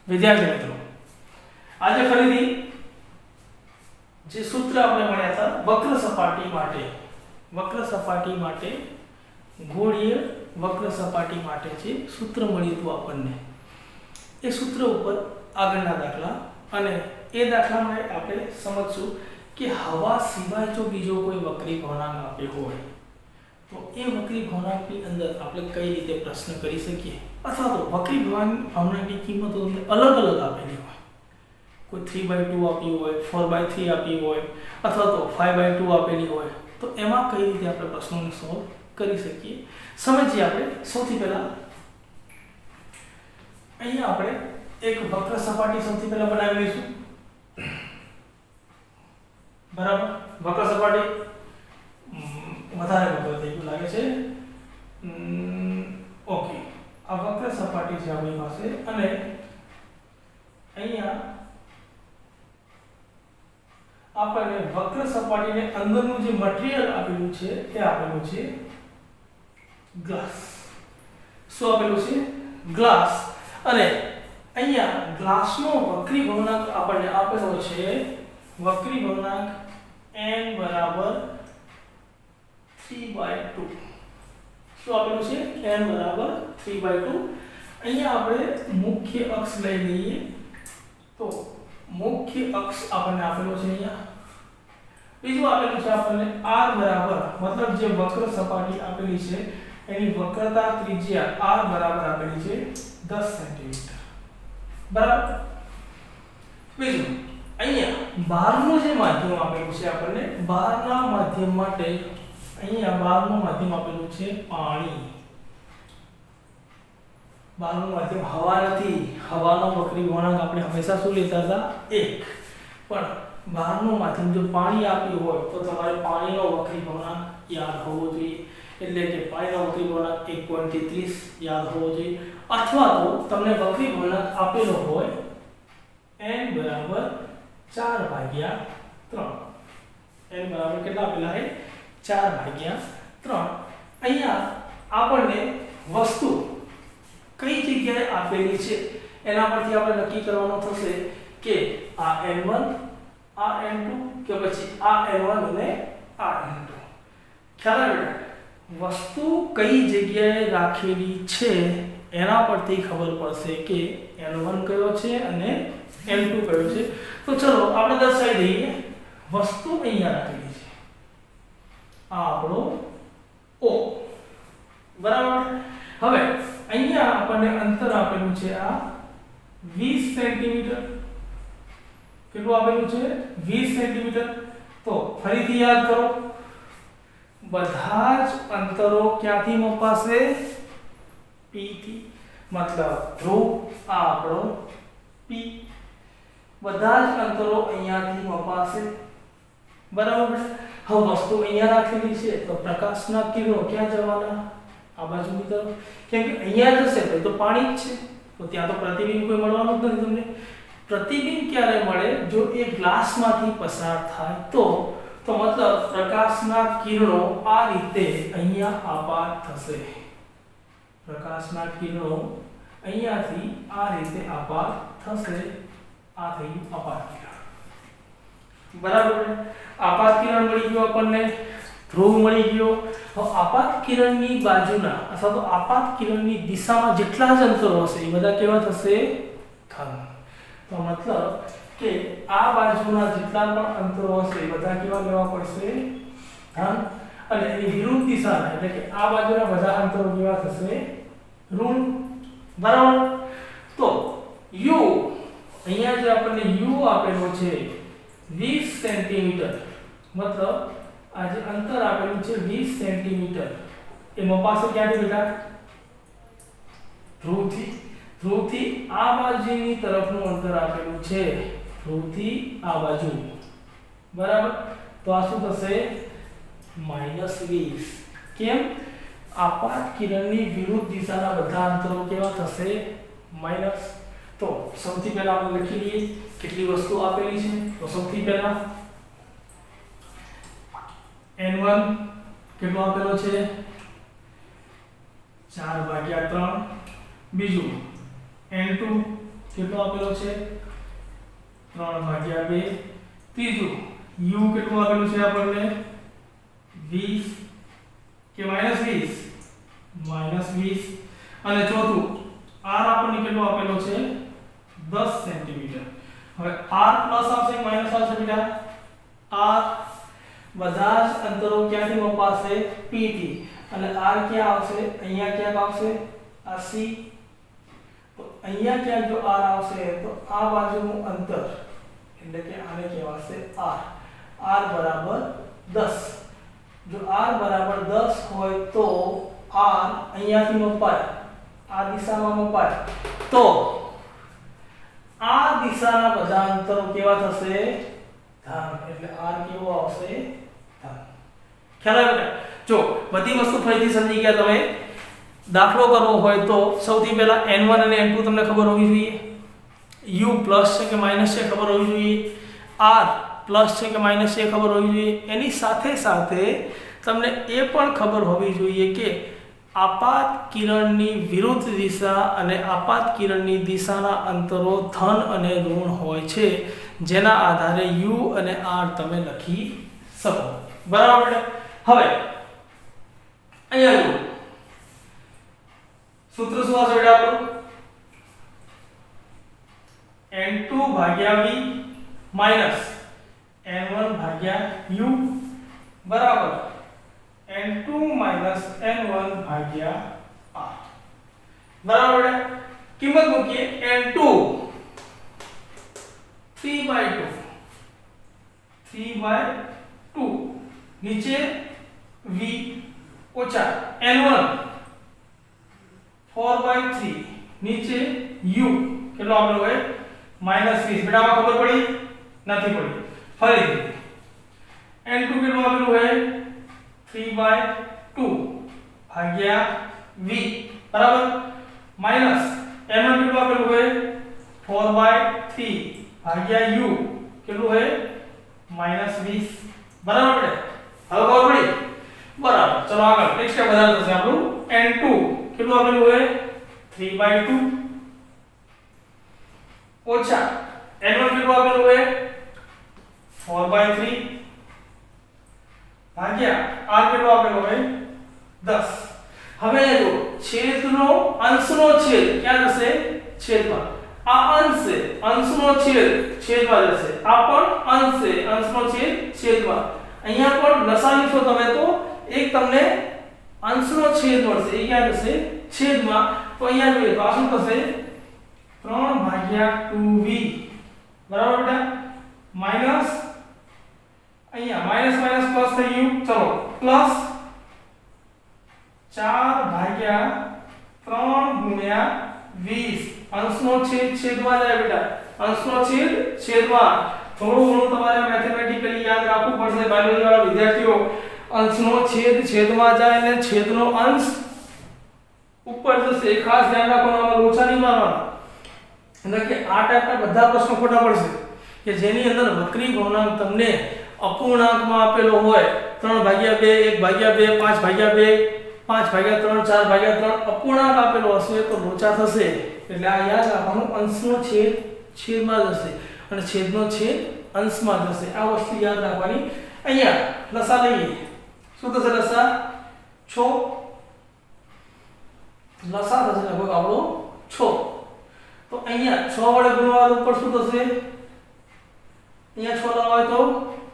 વિદ્યાર્થી મિત્રો, આજે ફરીથી જે સૂત્ર આપણે ભણ્યા હતા વક્ર સપાટી માટે ગોળીય વક્ર સપાટી માટે જે સૂત્ર મળ્યું હતું આપણને, એ સૂત્ર ઉપર આગળના દાખલા અને એ દાખલામાં આપણે સમજશું કે હવા સિવાય જો બીજો કોઈ વક્રી ભવનાંક આપ્યો હોય તો એ વક્રી ભવનાંકની અંદર આપણે કઈ રીતે પ્રશ્ન કરી શકીએ, અથવા તો વક્રી ભવનાંકની કિંમતો અલગ અલગ આપેલી હોય, કોઈ 3/2 આપી હોય, 4/3 આપી હોય, અથવા તો 5/2 આપેલી હોય, તો એમાં કઈ રીતે આપણે પ્રશ્નોને સોલ્વ કરી શકીએ સમજીએ. આપણે સૌથી પહેલા અહીંયા આપણે એક વક્ર સપાટી સૌથી પહેલા બનાવી લઈશું. બરાબર, વક્ર સપાટી વધારે વક્ર થઈ ગયું લાગે છે. ઓકે, આ વક્ર સપાટી છે આપણી પાસે અને અહીંયા આપણને વક્ર સપાટીને અંદરનું જે મટીરીયલ આપેલું છે એ આપેલું છે ગ્લાસ. શું આપેલું છે? ગ્લાસ. અને અહીંયા ગ્લાસનો વક્રી ભવનાંક આપણને આપેલો છે, વક્રી ભવનાંક n બરાબર 3/2. શું આપેલું છે? n બરાબર 3/2. અહીંયા આપણે મુખ્ય અક્ષ લઈ લઈએ તો મુખ્ય અક્ષ આપણને આપેલો છે અહીંયા. બીજું આપેલું છે આપણને r બરાબર, મતલબ જે વક્ર સપાટી આપેલી છે એની વક્રતા ત્રિજ્યા r બરાબર આપેલી છે 10 સેન્ટીમીટર. બરાબર. બીજું અહીંયા બહારનું જે માધ્યમ આપેલું છે આપણને, બહારના માધ્યમ માટે અહીંયા બહારનું માધ્યમ આપેલું છે પાણી. બહારનું માધ્યમ હવા નથી. હવાનો વક્રી ભવનાંક આપણે હંમેશા શું લેતા હતા? 1. પણ બહારનું માધ્યમ જો પાણી આપ્યું હોય તો તમારે પાણીનો વક્રી ભવનાંક યાદ હોવો જોઈએ. એટલે કે પાણીનો વક્રી ભવનાંક 1.30 યાદ હોવો જોઈએ. અથવા તો તમને વક્રી ભવનાંક આપેલો હોય n બરાબર 4/3. n બરાબર કેટલા આપેલા છે? 4/3. અહીંયા આપણને વસ્તુ કઈ જગ્યાએ આપેલી છે એના પરથી આપણે નક્કી કરવાનું થશે કે આ n1 આ n2 કે પછી આ n1 અને આ n2. ખ્યાલ આવે? વસ્તુ કઈ જગ્યાએ રાખેલી છે એના પરથી ખબર પડશે કે n1 કયો છે અને n2 કયો છે. તો ચલો આપણે દર્શાવી દઈએ. વસ્તુ અહીંયા રાખેલી છે, આ આપણો O. બરાબર. હવે અહીંયા આપણને અંતર આપેલું છે આ 20 સેન્ટીમીટર. કેટલું આપેલું છે? 20 સેન્ટીમીટર. તો ફરીથી યાદ કરો, બધા જ અંતરો ક્યાંથી મપાશે? P થી. મતલબ ધ્રુવ આ આપણો P. બધા જ અંતરો અહીંયાથી મપાશે. બરાબર. હવે વસ્તુ અહીંયા રાખેલી છે તો પ્રકાશના કિરણો ક્યાં જવાના? આ બાજુની તરફ. કેમ કે અહીંયા જશે તો પાણી જ છે, તો ત્યાં તો પ્રતિબિંબ કોઈ મળવાનું જ નથી તમને. પ્રતિબિંબ ક્યારે મળે? જો એ ગ્લાસમાંથી પસાર થાય તો મતલબ પ્રકાશના કિરણો આ રીતે અહીંયા આપાત થશે. પ્રકાશના કિરણો અહીંયાથી આ રીતે આપાત થશે. આ થઈ આપાત કિરણ. બરાબર. આપાત કિરણ મળી ગયો આપણને, ધ્રુવ મળી ગયો. હવે આપાત કિરણની બાજુના અથવા તો આપાત કિરણની દિશામાં જેટલા જ અંતરો હશે એ બધા કેવા થશે? ઘન. તો મતલબ કે આ બાજુના જેટલા પણ અંતરો હશે એ બધા કેવા લેવા પડશે? ધન. અને એની વિરુદ્ધ દિશાના એટલે કે આ બાજુના બધા અંતરો કેવા થશે? ઋણ. બરાબર. તો u અહીંયા જે આપણને u આપેલો છે 20 સેન્ટીમીટર, મતલબ આ જે અંતર આપેલું છે 20 સેન્ટીમીટર, એ મપાશે ક્યાંથી બેટા? ધ્રુવથી. ધ્રુવથી આ બાજુની તરફનું અંતર આપેલું છે, ધ્રુવથી આ બાજુ. બરાબર. તો આ શું થશે? -20. કેમ? આપાત કિરણની વિરુદ્ધ દિશાના બધા અંતરો કેવા થશે? માઈનસ. તો સૌથી પહેલા આપણે લખી લઈએ કેટલી વસ્તુ આપેલી છે. તો સૌથી પહેલા n1 કેટલો આપેલો છે? 4/3. બીજું n2 કેટલો આપેલો છે 3/2. ત્રીજું u કેટલું આપેલું છે આપણને 20 કે -20 -20. અને ચોથું r આપણને કેટલો આપેલો છે 10 સેન્ટીમીટર. હવે r પ્લસ આવશે માઈનસ આવશે બેટા? r બધા જ અંતરો ક્યાંથી મપાશે p થી, અને r ક્યાં આવશે? અહીંયા ક્યાંક આવશે, આ c. તો અહીંયા ક્યાંક જો r આવશે તો આ બાજુનું અંતર એટલે કે આને કહેવાશે r. r બરાબર 10. જો r બરાબર 10 હોય તો r અહીંયાથી મપાય, આ દિશામાં મપાય, તો આ દિશાના બધા અંતરો કેવા થશે? ધન. એટલે r કેવો આવશે? ધન. ખ્યાલ આવ્યો બેટા? જો બધી વસ્તુ ફરીથી સમજી ગયા તમે. દાખલો કરવો હોય તો સૌથી પહેલા n1 અને n2 તમને ખબર હોવી જોઈએ. u પ્લસ છે કે માઈનસ છે ખબર હોવી જોઈએ. r પ્લસ છે કે માઈનસ છે ખબર હોવી જોઈએ. એની સાથે સાથે તમને એ પણ ખબર હોવી જોઈએ કે આપાત કિરણની વિરુદ્ધ દિશા અને આપાત કિરણની દિશાના અંતરો ધન અને ઋણ હોય છે, જેના આધારે u અને r તમે લખી શકો. બરાબર? હવે અહીંયા જુઓ, સૂત્ર શું આવશે બેટા આપણું? n2 ભાગ્યા v માઈનસ n1 ભાગ્યા u બરાબર n2 માઈનસ n1 ભાગ્યા r. બરાબર? કિંમત મૂકીએ. n2 3/2 નીચે v ઓછા n1 4/3 નીચે u કેટલો આપેલો હોય? -20. બેટા આમાં ખબર પડી? નથી પડી. ફરીથી n2 કેટલો આપેલું હોય? 3/2 ભાગ્યા v બરાબર માઈનસ n1 કેટલું આપેલું હોય? 4/3 ભાગ્યા u કેટલું હોય? -20. બરાબર? હવે ખબર પડી? બરાબર. ચલો આગળ નેક્સ્ટ સ્ટેપ વધારે થશે આપણું. n2 કેટલું આપેલું હોય? 3/2 ઓછા n1 કેટલું આપેલું હોય? 4/3 ભાગ્યા r કેટલો આપેલો હોય? 10. હવે જો છેદનો અંશનો છેદ ક્યાં જશે? છેદમાં. આ અંશ છે, અંશનો છેદ છેદમાં જશે. આ પણ અંશ છે, અંશનો છેદ છેદમાં. અહીંયા પણ લસા લીધો તમે તો એક તમને અંશનો છેદ મળશે. એ ક્યાં જશે? છેદમાં. તો અહીંયા જોઈએ તો આ શું થશે? 3/2v બરાબર બેટા માઈનસ અહીંયા માઈનસ માઈનસ પ્લસ થઈ ગયું. ચલો પ્લસ 4/3 × 20. અંશનો છેદ છેદમાં જાય બેટા. અંશનો છેદ છેદમાં. થોડું ઘણું તમારે મેથેમેટિકલી યાદ રાખવું પડશે બાયોલોજી વાળા વિદ્યાર્થીઓ. અંશનો છેદ છેદમાં જાય અને છેદનો અંશ ઉપર જશે. ખાસ ધ્યાન રાખવાનું, આમાં લોચા નહીં મારવાના. એટલે કે આ ટાઈપના બધા પ્રશ્નો ખોટા પડશે કે જેની અંદર વક્રી ભવનાંક તમને અપૂર્ણાંકમાં આપેલો હોય 3/2 1/2 5/2 5/3 4/3 અપૂર્ણાંક આપેલો હશે તો લોચા થશે. એટલે આ યાદ રાખવાનું, અંશનો છેદ છેદમાં જશે અને છેદનો છેદ અંશમાં જશે. આ વસ્તુ યાદ રાખવાની. અહીંયા લસા લઈએ. શું થશે લસા? 6. લસા થશે લગભગ આપણો 6. તો અહીંયા 6 વડે ગુણવા ઉપર શું થશે? અહીંયા 6 લાવવા હોય તો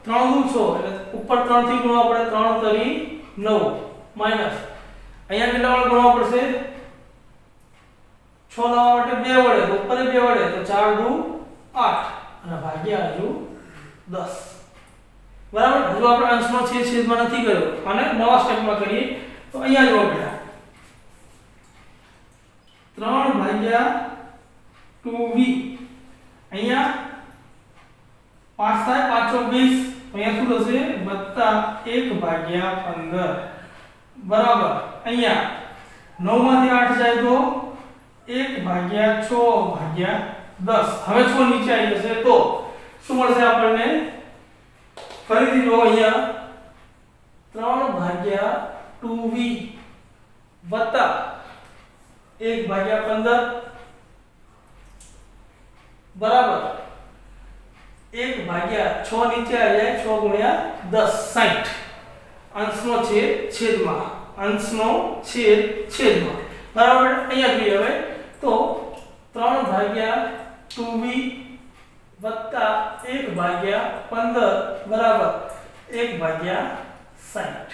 3 × 6 એટલે ઉપર 3 થી ગુણવા પડે. 3 તરી 9 માઈનસ અહીંયા કેટલા વડે ગુણવા પડશે? 6 લાવવા માટે 2 વડે તો ઉપર 2 વડે તો 4 × 8 અને ભાગ્યા હજુ 10. બરાબર? હજુ આપણે અંશનો છેદ છેદમાં નથી કર્યો અને નવા સ્ટેપમાં કરીએ તો અહીંયા જો બેટા 3/2v અહીંયા 5 થાય 5 × 20 અહીંયા શું થશે? +1/15 બરાબર. અહીંયા 9 માંથી 8 જાય તો 1/6/10. હવે 6 નીચે આવી જશે તો શું મળશે આપણને? ફરીથી જો અહીંયા 3/2v + 1/15 બરાબર 1 ભાગ્યા 6 નીચે આવી જાય 6 ગુણ્યા 10 60 અંશનો છેદ છેદમાં અંશનો છેદ છેદમાં બરાબર અહીંયા જોઈએ હવે તો 3 ભાગ્યા 2v વત્તા 1 ભાગ્યા 15 બરાબર 1 ભાગ્યા 60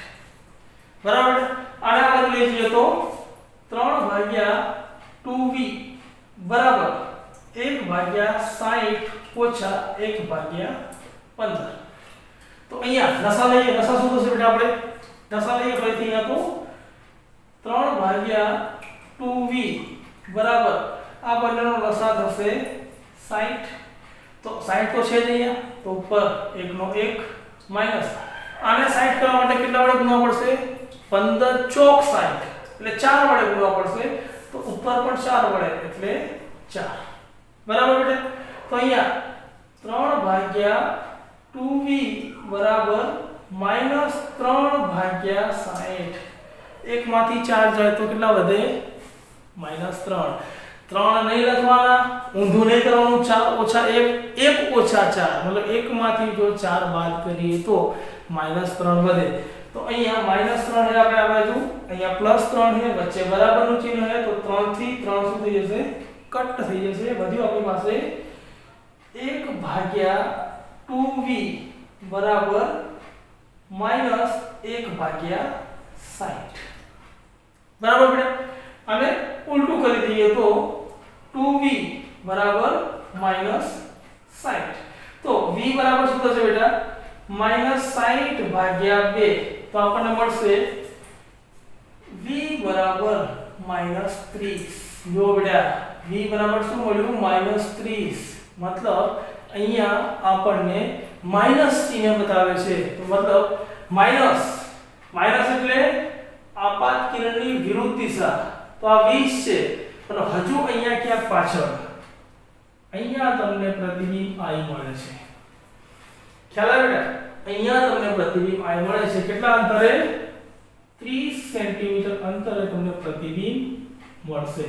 બરાબર આને આગળ લઈ જઈએ તો 3 ભાગ્યા 2v બરાબર 1 ભાગ્યા 60 ઓછા 1 ભાગ્યા 15 તો અહીંયા લસા લઈએ લસા શું થશે બેટા આપણે લસા લઈએ ફરીથી અહીંયા તો 3 ભાગ્યા 2v બરાબર આ બંનેનો લસા થશે 60 તો 60 તો છે જ અહીંયા તો ઉપર 1 નો 1 માઈનસ આને 60 કરવા માટે કેટલા વડે ગુણવા પડશે 15 ચોક 60 એટલે 4 વડે ગુણવા પડશે તો ઉપર પણ 4 વડે એટલે 4 બરાબર બેટા તો અહીંયા 3 ભાગ્યા 2v બરાબર -3 ભાગ્યા 60 એક માંથી 4 જાય તો કેટલા વધે -3 3 નહીં લખવાના ઊંધું નહીં કરવાનું 4 ઓછા 1 1 ઓછા 4 મતલબ એક માંથી જો 4 બાદ કરીએ તો -3 વધે તો અહીંયા -3 है આપણે આ બાજુ અહીંયા +3 है વચ્ચે બરાબરનું ચિહ્ન है તો 3 થી 3 શું થઈ જશે કટ થઈ જશે વધ્યું આપણી પાસે 1 ભાગ્યા 2v બરાબર -1 ભાગ્યા 60 બરાબર બેટા અને ઉલટું કરી દઈએ તો 2v બરાબર -60 તો v બરાબર શું થશે બેટા -60 ભાગ્યા 2 તો આપણને મળશે v બરાબર -30 જો બેટા v બરાબર શું મળ્યું -30 મતલબ અહીંયા આપણને માઈનસ ચિહ્ન બતાવે છે તો મતલબ માઈનસ એટલે આપાત કિરણની વિરુદ્ધ દિશા તો આ 20 છે પણ હજુ અહીંયા ક્યાંક પાછળ અહીંયા તમને પ્રતિબિંબ I મળે છે ખ્યાલ આવે બેટા અહીંયા તમને પ્રતિબિંબ I મળે છે કેટલા અંતરે 30 સેન્ટીમીટર અંતરે તમને પ્રતિબિંબ મળશે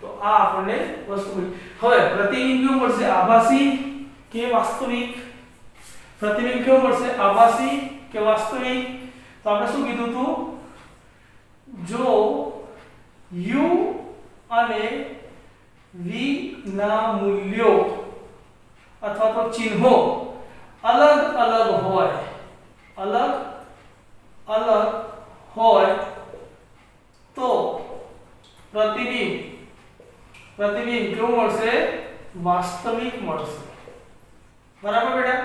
તો આ આપણને વસ્તુ મળી હવે પ્રતિબિંબ કેવું મળશે આભાસી કે વાસ્તવિક પ્રતિબિંબ કેવું મળશે આભાસી કે વાસ્તવિક તો આપણે શું કીધું હતું જો u અને v ના મૂલ્યો અથવા તો ચિહ્નો અલગ અલગ હોય તો પ્રતિબિંબ કેવું મળશે વાસ્તવિક મળશે બરાબર બેટા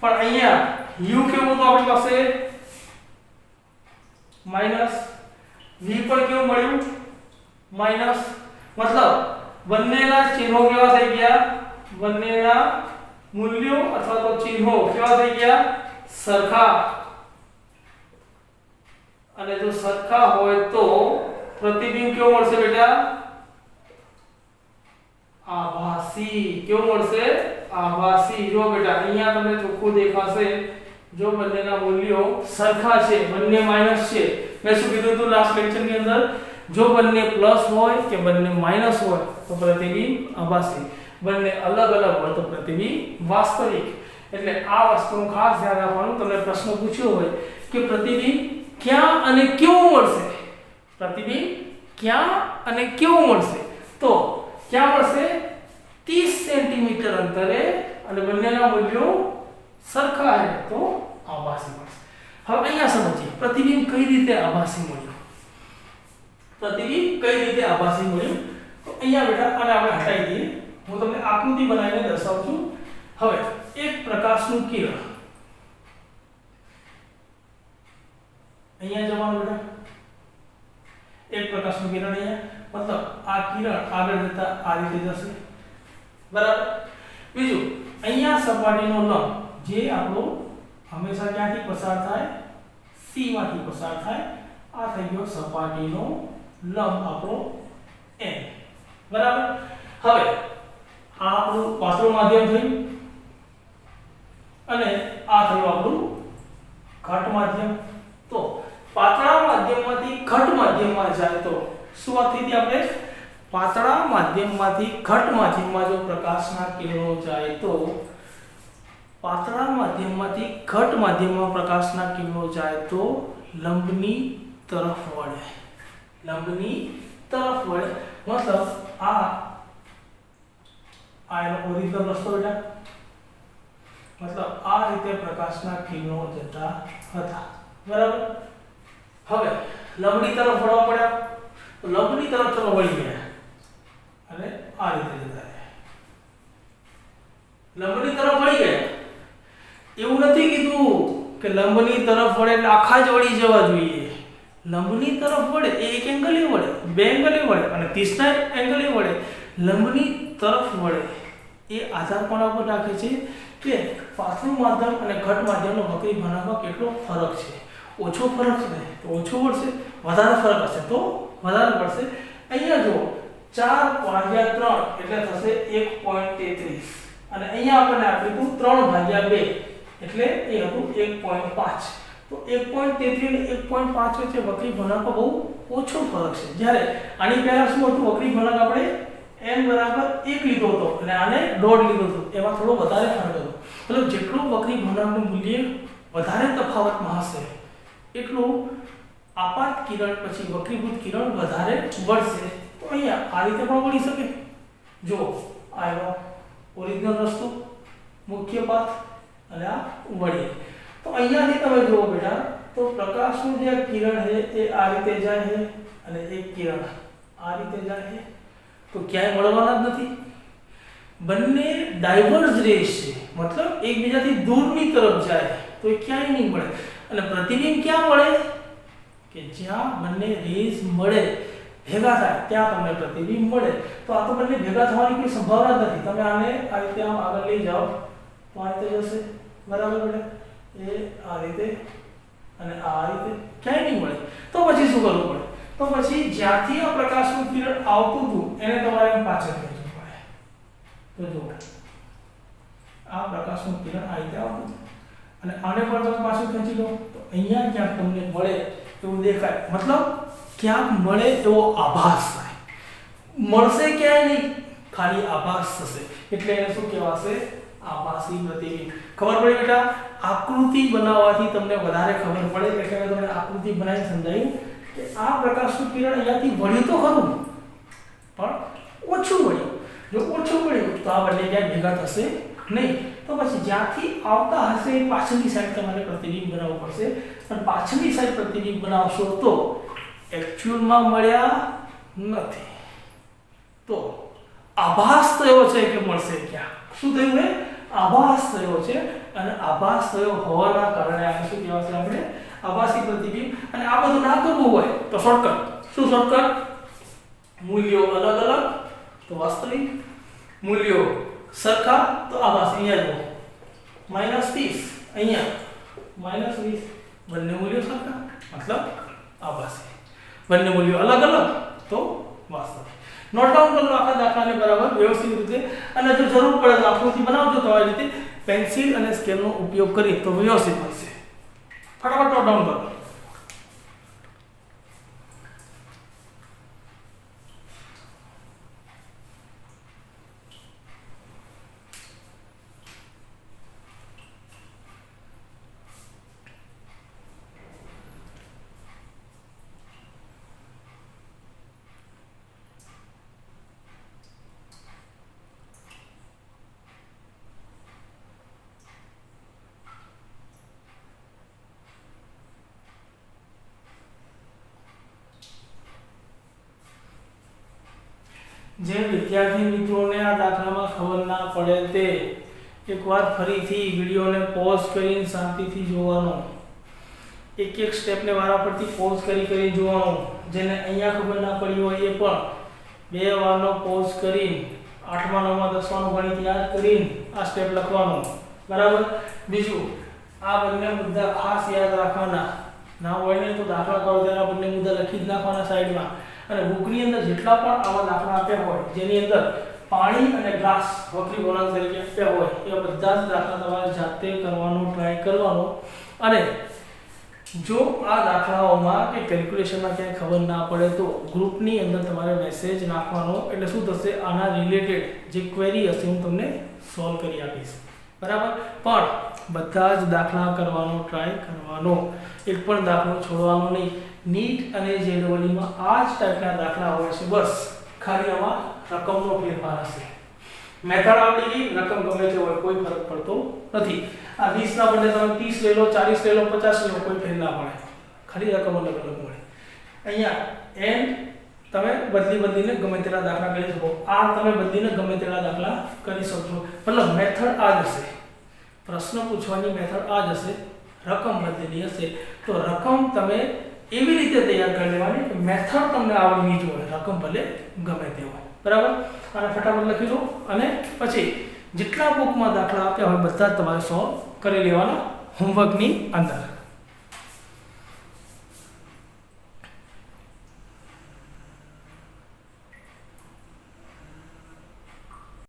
પણ અહીંયા u કેવું તો આપણી પાસે માઈનસ v પણ કેવું મળ્યું માઈનસ મતલબ બંનેના ચિહ્નો કેવા થઈ ગયા બંનેના મૂલ્યો અથવા તો ચિહ્નો કેવા થઈ ગયા સરખા અને જો સરખા હોય તો પ્રતિબિંબ કેવું મળશે બેટા આભાસી કેવું મળશે આભાસી જો બેટા અહીંયા તમને ચોખ્ખું દેખાશે જો બંનેના મૂલ્યો સરખા છે બંને માઈનસ છે મેં શું કીધું હતું લાસ્ટ લેક્ચર ની અંદર જો બંને પ્લસ હોય કે બંને માઈનસ હોય તો પ્રતિબિંબ આભાસી બંને અલગ અલગ હોય તો પ્રતિબિંબ વાસ્તવિક એટલે આ વસ્તુનું ખાસ ધ્યાન રાખવાનું તમને પ્રશ્ન પૂછ્યો હોય કે પ્રતિબિંબ ક્યાં અને કેવું મળશે પ્રતિબિંબ ક્યાં અને કેવું મળશે તો ક્યાં મળશે 30 સેન્ટીમીટર અંતરે અને બંનેના મૂલ્યો સરખા છે તો આભાસી મળશે હવે અહીંયા સમજીએ પ્રતિબિંબ કઈ રીતે આભાસી મળ્યું તો અહીંયા બેટા આને આપણે હટાવી દઈએ હું તમને આકૃતિ બનાવીને દર્શાવું છું હવે એક પ્રકાશનું કિરણ અહીંયા જવાનું બેટા એક પ્રકાશનું કિરણ અહીંયા મતલબ આ કિરણ આગળ જતા આ રીતે જશે બરાબર બીજું અહીંયા સપાટીનો લંબ જે આપણો હંમેશા ક્યાંથી પસાર થાય C માંથી પસાર થાય આ થઈ ગયો સપાટીનો લંબ આપણો n બરાબર હવે આ આપણું પાતળું માધ્યમ થયું અને આ થયું આપણું ઘટ માધ્યમ તો પાતળા માધ્યમમાંથી ઘટ માધ્યમમાં જાય તો શું વાત થઈ હતી આપણે પાતળા માધ્યમમાંથી ઘટ માધ્યમમાં જો પ્રકાશના કિરણો જાય તો પાતળા માધ્યમમાંથી ઘટ માધ્યમમાં પ્રકાશના કિરણો જાય તો લંબની તરફ વળે, લંબની તરફ વળે મતલબ આ એનો ઓરિજિનલ રસ્તો બેટા, મતલબ આ રીતે પ્રકાશના કિરણો જતા હતા, બરાબર। હવે લંબની તરફ વળવા પડ્યા તો લંબની તરફ ચલો વળી ગયા અને આ રીતે જતા રહ્યા, લંબની તરફ વળી ગયા। એવું નથી કીધું કે લંબની તરફ વળે એટલે આખા જ વળી જવા જોઈએ, લંબની તરફ વળે એક એંગલ એ વળે, બે એંગલ એ વળે અને 30 એંગલ એ વળે, લંબની તરફ વળે એ આધાર કોના પર રાખે છે કે પાતળું માધ્યમ અને ઘટ માધ્યમનો વક્રી બનાવવામાં કેટલો ફરક છે। ઓછો ફરક છે તો ઓછો પડશે, વધારે ફરક હશે તો વધારે પડશે। અહીંયા જો 4/3 એટલે થશે 1.33 અને અહીંયા આપણને આપ્યું 3/2 એટલે એ હતું 1.5 તો 1.33 અને 1.5 વચ્ચે વક્રી ગુણાંક બહુ ઓછો ફરક છે। જ્યારે આની પહેલા શું હતું, વક્રી ગુણાંક આપણે n બરાબર 1 લીધો હતો અને આને 1.5 લીધો હતો, એમાં થોડો વધારે ફરક હતો। મતલબ જેટલું વક્રી ગુણાંકનું મૂલ્ય વધારે તફાવતમાં હશે એટલું આપાત કિરણ પછી વક્રીભૂત કિરણ વધારે વળશે। તો અહીંયા આ રીતે પણ વળી શકે, જો આ એનો ઓરિજિનલ રસ્તો મુખ્ય પાથ અને આ વળી। તો અહીંયાથી તમે જુઓ બેટા તો પ્રકાશનું જે કિરણ છે એ આ રીતે જાય છે અને એક કિરણ આ રીતે જાય છે તો ક્યાંય મળવાના જ નથી, બંને ડાયવર્જ રેસ છે, મતલબ એકબીજાથી દૂરની તરફ જાય તો એ ક્યાંય નહીં મળે। અને પ્રતિબિંબ ક્યાં મળે કે જ્યાં બંને રેસ મળે ભેગા થાય ત્યાં તમને પ્રતિબિંબ મળે। તો આ તો બંને ભેગા થવાની કોઈ સંભાવના જ નથી, તમે આને આ રીતે આમ આગળ લઈ જાઓ તો આ રીતે જશે, બરાબર બેટા, એ આ રીતે અને આ રીતે ક્યાંય નહીં મળે। તો પછી શું કરવું પડે, તો પછી જ્યાંથી આ પ્રકાશનું કિરણ આવતું હતું એને તમારે પાછળ ખેંચવું પડે। તો જો આ પ્રકાશનું કિરણ આ રીતે આવતું હતું અને આને પણ તમે પાછું ખેંચી લો તો અહીંયા ક્યાંક તમને મળે એવું દેખાય, મતલબ ક્યાંક મળે એવો આભાસ થાય, મળશે ક્યાંય નહીં, ખાલી આભાસ થશે એટલે એને શું કહેવાશે, આભાસી પ્રતિબિંબ। ખબર પડી બેટા, આકૃતિ બનાવવાથી તમને વધારે ખબર પડે એટલે મેં તમને આકૃતિ બનાવી સમજાવ્યું કે આ પ્રકાશનું કિરણ અહીંયાથી વળ્યું તો ખરું પણ ઓછું વળ્યું, જો ઓછું વળ્યું તો આ બંને ક્યાંય ભેગા થશે નહીં। તો પછી જ્યાંથી આવતા હશે પાછળની સાઈડ તમારે પ્રતિબિંબ બનાવવું પડશે અને પાછળની સાઈડ પ્રતિબિંબ બનાવશો તો એક્ચ્યુઅલમાં મળ્યા નથી, તો આભાસ થયો છે કે મળશે ક્યાં, શું થયું ને, આભાસ થયો છે અને આભાસ થયો હોવાના કારણે આપણે શું કહેવાશે, આપણે આભાસી પ્રતિબિંબ। અને આ બધું ના કરવું હોય તો શોર્ટકટ, શું શોર્ટકટ, મૂલ્યો અલગ અલગ તો વાસ્તવિક, મૂલ્યો સરખા તો આભાસી। અહીંયા જો -30 અહીંયા -20 બંને મૂલ્યો સરખા મતલબ આભાસી, બંને મૂલ્યો અલગ અલગ તો વાસ્તવિક। નોટ ડાઉન કરો આખા દાખલાને બરાબર વ્યવસ્થિત રીતે, અને જો જરૂર પડે તો આકૃતિ બનાવજો તમારી રીતે, પેન્સિલ અને સ્કેલનો ઉપયોગ કરી તો વ્યવસ્થિત બનશે। ફટાફટ નોટ ડાઉન કરો। જે વિદ્યાર્થી મિત્રોને આ દાખલામાં ખબર ના પડે તે એકવાર ફરીથી વિડિયોને પોઝ કરીને શાંતિથી જોવાનો, એક એક સ્ટેપને વારાફરતી પોઝ કરી જોવાનો, જેને અહીંયા ખબર ના પડી હોય એ પણ બે વારનો પોઝ કરીને 8મા 9મા 10માનું ગણિત યાદ કરીને આ સ્ટેપ લખવાનો, બરાબર। બીજું આ બંને મુદ્દા ખાસ યાદ રાખવાના, ના હોય ને તો દાખલા કરો ત્યારે બંને મુદ્દા લખી જ નાખવાના સાઈડમાં। અને બુકની અંદર જેટલા પણ આવા દાખલા આપ્યા હોય જેની અંદર પાણી અને ગ્લાસ વક્રી ગુણાંક તરીકે આપ્યા હોય એ બધા જ દાખલા તમારે જાતે કરવાનો ટ્રાય કરવાનો। અને જો આ દાખલાઓમાં કે કેલ્ક્યુલેશનમાં ક્યાંય ખબર ના પડે તો ગ્રુપની અંદર તમારે મેસેજ નાખવાનો, એટલે શું થશે, આના રિલેટેડ જે ક્વેરી હશે હું તમને સોલ્વ કરી આપીશ, બરાબર. પણ બધા જ દાખલા કરવાનો ટ્રાય કરવાનો, એક પણ દાખલો છોડવાનો નહીં. નીટ અને જેડબલઈમાં આ જ ટાઈપના દાખલા હોય છે, બસ ખાલી આમાં રકમનો ફેરફાર હશે. મેથડ આવડી ગઈ, રકમ ગમે તે હોય કોઈ ફરક પડતો નથી. આ 20 ના બદલે તમે 30 લઈ લો, 40 લઈ લો, 50 લઈ લો, કોઈ ફેર ના પડે, ખાલી રકમ અલગ અલગ મળે. અહીંયા એન્ડ તમે બદલીને ગમે તેટલા દાખલા કરી શકો. આ તમે બદલીને ગમે તેટલા દાખલા કરી શકશો. મતલબ મેથડ આ જ હશે, પ્રશ્ન પૂછવાની મેથડ આ જ હશે, રકમ બદલેલી હશે. તો રકમ તમે એવી રીતે તૈયાર કરી લેવાની કે મેથડ તમને આવડવી જોઈએ, રકમ ભલે ગમે તે હોય, બરાબર. અને ફટાફટ લખી લો અને પછી જેટલા બુકમાં દાખલા આપ્યા હોય બધા જ તમારે સોલ્વ કરી લેવાના હોમવર્કની અંદર.